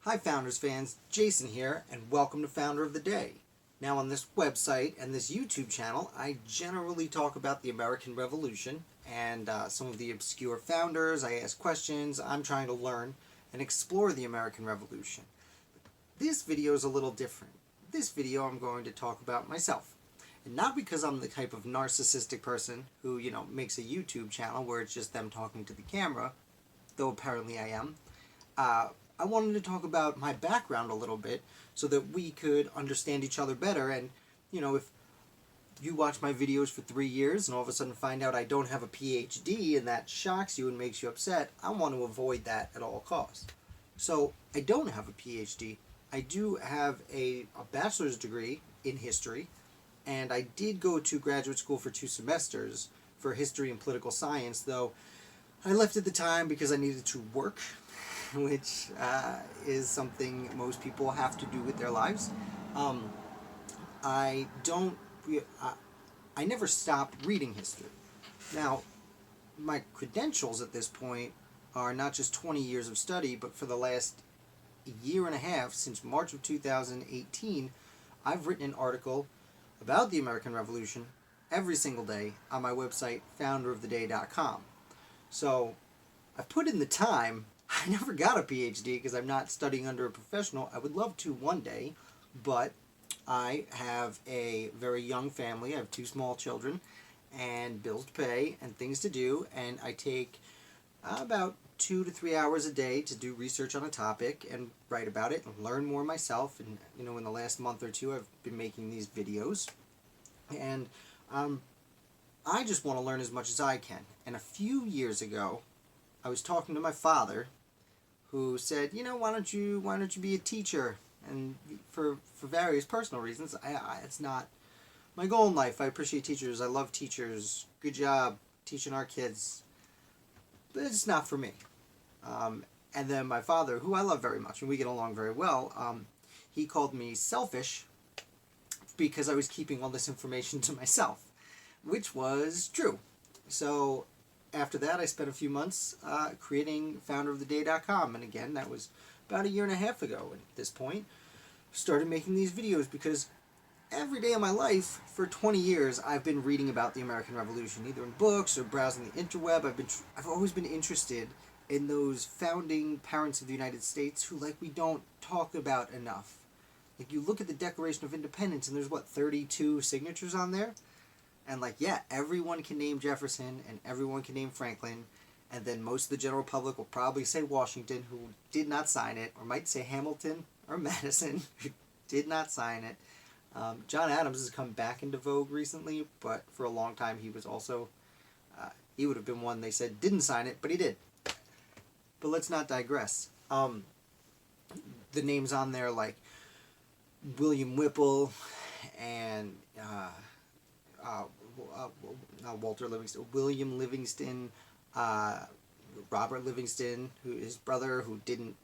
Hi Founders fans, Jason here, and welcome to Founder of the Day. Now on this website and this YouTube channel, I generally talk about the American Revolution and some of the obscure founders. I ask questions. I'm trying to learn and explore the American Revolution. This video is a little different. This video I'm going to talk about myself. And not because I'm the type of narcissistic person who, makes a YouTube channel where it's just them talking to the camera, though apparently I am. I wanted to talk about my background a little bit so that we could understand each other better. And, if you watch my videos for 3 years and all of a sudden find out I don't have a PhD and that shocks you and makes you upset, I want to avoid that at all costs. So, I don't have a PhD. I do have a bachelor's degree in history, and I did go to graduate school for 2 semesters for history and political science, though I left at the time because I needed to work, which is something most people have to do with their lives. I don't. I never stopped reading history. Now, my credentials at this point are not just 20 years of study, but for the last year and a half, since March of 2018, I've written an article about the American Revolution every single day on my website, founderoftheday.com. So, I've put in the time. I never got a PhD because I'm not studying under a professional. I would love to one day, but I have a very young family. I have 2 small children and bills to pay and things to do, and I take about 2 to 3 hours a day to do research on a topic and write about it and learn more myself. And in the last month or two, I've been making these videos, and I just want to learn as much as I can. And a few years ago, I was talking to my father, who said, why don't you be a teacher? And for various personal reasons, it's not my goal in life. I appreciate teachers. I love teachers. Good job teaching our kids. But it's not for me. And then my father, who I love very much, and we get along very well, he called me selfish because I was keeping all this information to myself, which was true. So after that, I spent a few months creating founderoftheday.com, and again, that was about a year and a half ago. At this point, started making these videos because every day of my life for 20 years, I've been reading about the American Revolution, either in books or browsing the interweb. I've always been interested in those founding parents of the United States who, we don't talk about enough. You look at the Declaration of Independence, and there's 32 signatures on there. And everyone can name Jefferson and everyone can name Franklin, and then most of the general public will probably say Washington, who did not sign it, or might say Hamilton or Madison, who did not sign it. John Adams has come back into vogue recently, but for a long time he was also, he would have been one they said didn't sign it, but he did. But let's not digress. The names on there like William Whipple and Walter Livingston, William Livingston, Robert Livingston, who his brother, who didn't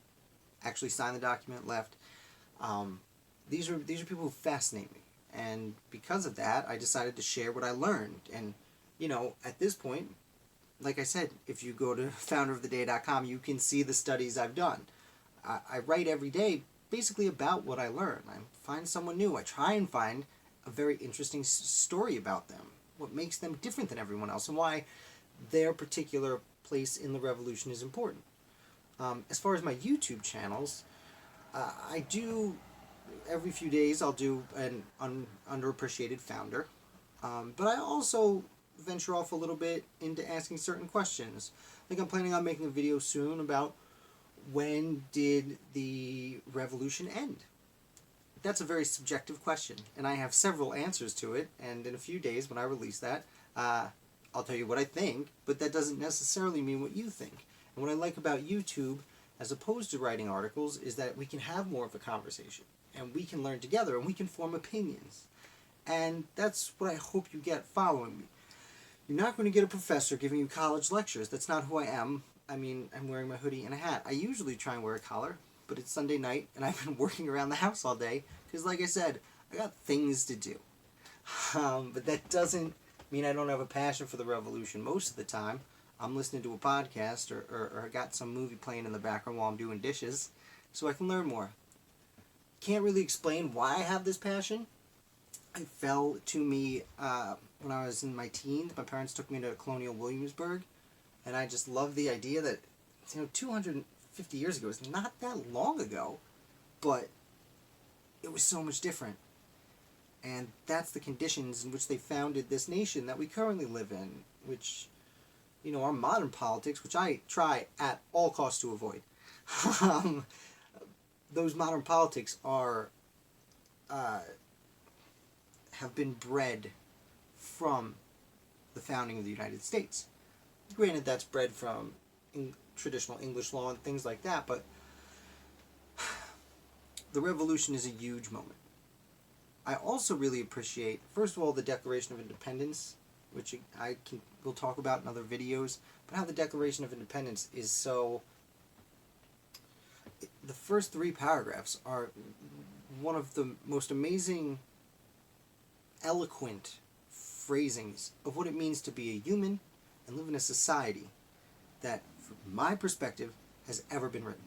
actually sign the document, left. These are people who fascinate me, and because of that, I decided to share what I learned. And at this point, like I said, if you go to founderoftheday.com, you can see the studies I've done. I write every day basically about what I learn. I find someone new. I try and find a very interesting story about them, what makes them different than everyone else, and why their particular place in the revolution is important. As far as my YouTube channels, I do, every few days I'll do an underappreciated founder, but I also venture off a little bit into asking certain questions. I'm planning on making a video soon about when did the revolution end? That's a very subjective question, and I have several answers to it, and in a few days when I release that, I'll tell you what I think, but that doesn't necessarily mean what you think. And what I like about YouTube, as opposed to writing articles, is that we can have more of a conversation, and we can learn together, and we can form opinions. And that's what I hope you get following me. You're not going to get a professor giving you college lectures. That's not who I am. I'm wearing my hoodie and a hat. I usually try and wear a collar, but it's Sunday night, and I've been working around the house all day, because like I said, I got things to do. But that doesn't mean I don't have a passion for the revolution. Most of the time, I'm listening to a podcast or got some movie playing in the background while I'm doing dishes. so I can learn more. Can't really explain why I have this passion. It fell to me when I was in my teens. My parents took me to Colonial Williamsburg, and I just love the idea that 250 years ago is not that long ago, but it was so much different. And that's the conditions in which they founded this nation that we currently live in, which, our modern politics, which I try at all costs to avoid. Those modern politics are have been bred from the founding of the United States. Granted, that's bred from traditional English law and things like that, but the Revolution is a huge moment. I also really appreciate, first of all, the Declaration of Independence, which we'll talk about in other videos, but how the Declaration of Independence is so... The first 3 paragraphs are one of the most amazing, eloquent phrasings of what it means to be a human and live in a society that, from my perspective, has ever been written.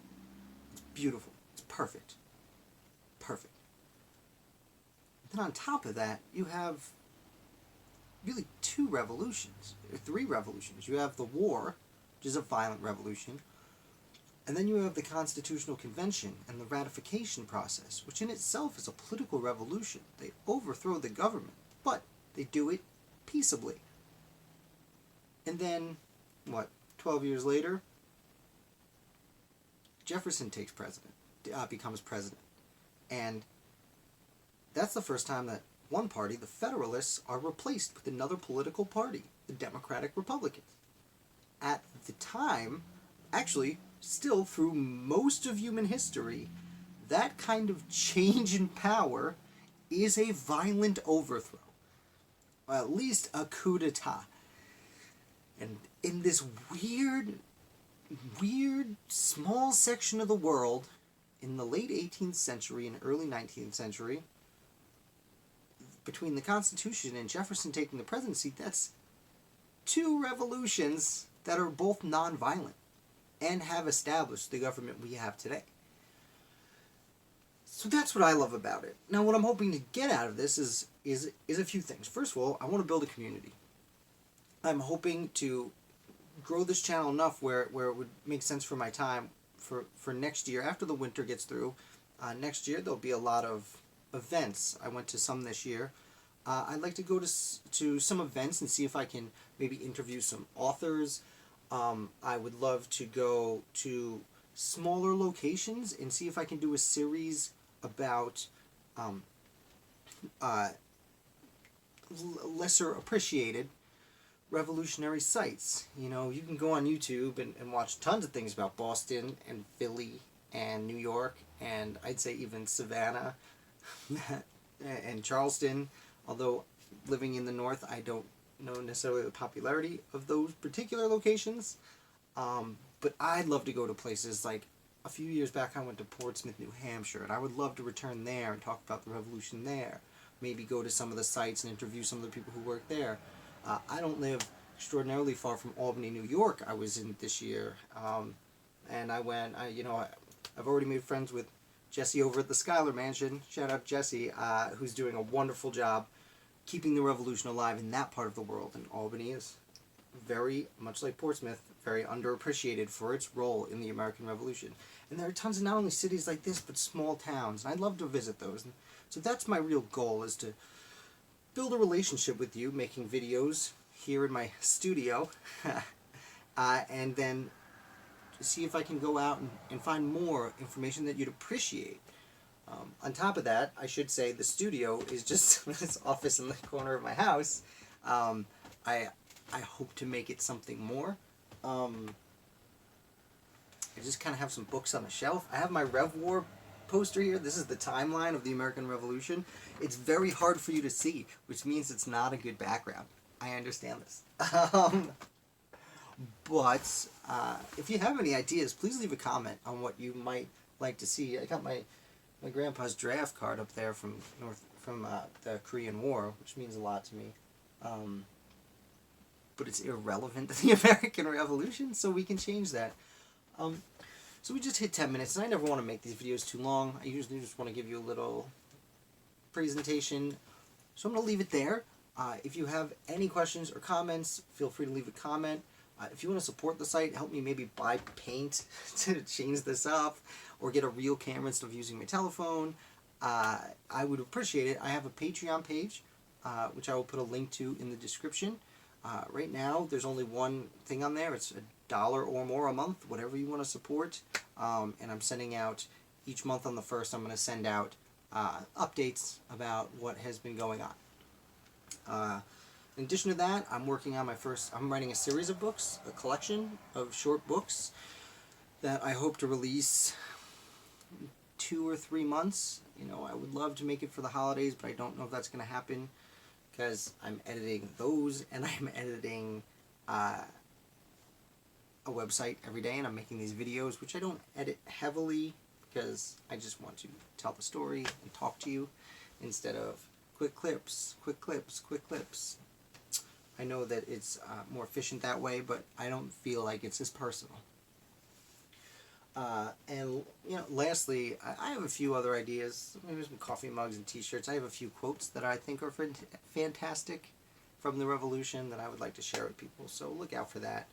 It's beautiful. It's perfect. Perfect. Then on top of that, you have really 2 revolutions, or 3 revolutions. You have the war, which is a violent revolution, and then you have the Constitutional Convention and the ratification process, which in itself is a political revolution. They overthrow the government, but they do it peaceably. And then, 12 years later, Jefferson becomes president. And that's the first time that one party, the Federalists, are replaced with another political party, the Democratic Republicans. At the time, actually, still through most of human history, that kind of change in power is a violent overthrow. Or at least a coup d'etat. And in this weird, small section of the world, in the late 18th century and early 19th century, between the Constitution and Jefferson taking the presidency, that's 2 revolutions that are both non-violent and have established the government we have today. So that's what I love about it. Now, what I'm hoping to get out of this is a few things. First of all, I want to build a community. I'm hoping to grow this channel enough where it would make sense for my time for next year. After the winter gets through, next year there'll be a lot of events. I went to some this year. I'd like to go to some events and see if I can maybe interview some authors. I would love to go to smaller locations and see if I can do a series about lesser appreciated revolutionary sites. You can go on YouTube and watch tons of things about Boston and Philly and New York and I'd say even Savannah and Charleston. Although living in the north, I don't know necessarily the popularity of those particular locations. But I'd love to go to places like a few years back I went to Portsmouth, New Hampshire, and I would love to return there and talk about the revolution there. Maybe go to some of the sites and interview some of the people who work there. I don't live extraordinarily far from Albany, New York. I was in this year, and I went. I've already made friends with Jesse over at the Schuyler Mansion. Shout out Jesse, who's doing a wonderful job keeping the revolution alive in that part of the world. And Albany is very much like Portsmouth, very underappreciated for its role in the American Revolution. And there are tons of not only cities like this, but small towns, and I'd love to visit those. And so that's my real goal, is to build a relationship with you, making videos here in my studio, and then see if I can go out and find more information that you'd appreciate. On top of that, I should say the studio is just this office in the corner of my house. I hope to make it something more. I just kind of have some books on the shelf. I have my Rev War poster here. This is the timeline of the American Revolution. It's very hard for you to see, which means it's not a good background. I understand this. But if you have any ideas, please leave a comment on what you might like to see. I got my grandpa's draft card up there from the Korean War, which means a lot to me. But it's irrelevant to the American Revolution, so we can change that. So So we just hit 10 minutes, and I never want to make these videos too long. I usually just want to give you a little presentation. So I'm going to leave it there. If you have any questions or comments, feel free to leave a comment. If you want to support the site, help me maybe buy paint to change this up, or get a real camera instead of using my telephone. I would appreciate it. I have a Patreon page, which I will put a link to in the description. Right now, there's only one thing on there. It's $1 or more a month, whatever you want to support. And I'm sending out, each month on the 1st, I'm going to send out updates about what has been going on. In addition to that, I'm working on I'm writing a series of books, a collection of short books that I hope to release 2 or 3 months. I would love to make it for the holidays, but I don't know if that's going to happen because I'm editing those, and I'm editing a website every day, and I'm making these videos, which I don't edit heavily because I just want to tell the story and talk to you instead of quick clips, quick clips, quick clips. I know that it's more efficient that way, but I don't feel like it's as personal. And lastly, I have a few other ideas. Maybe some coffee mugs and T-shirts. I have a few quotes that I think are fantastic from the Revolution that I would like to share with people. So look out for that.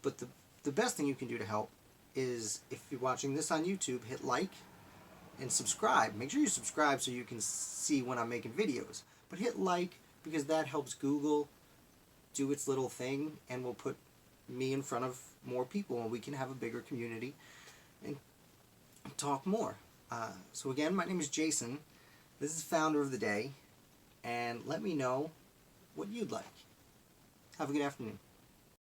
But the best thing you can do to help is, if you're watching this on YouTube, hit like and subscribe. Make sure you subscribe so you can see when I'm making videos. But hit like, because that helps Google do its little thing and will put me in front of more people, and we can have a bigger community and talk more. So again, my name is Jason. This is Founder of the Day, and let me know what you'd like. Have a good afternoon.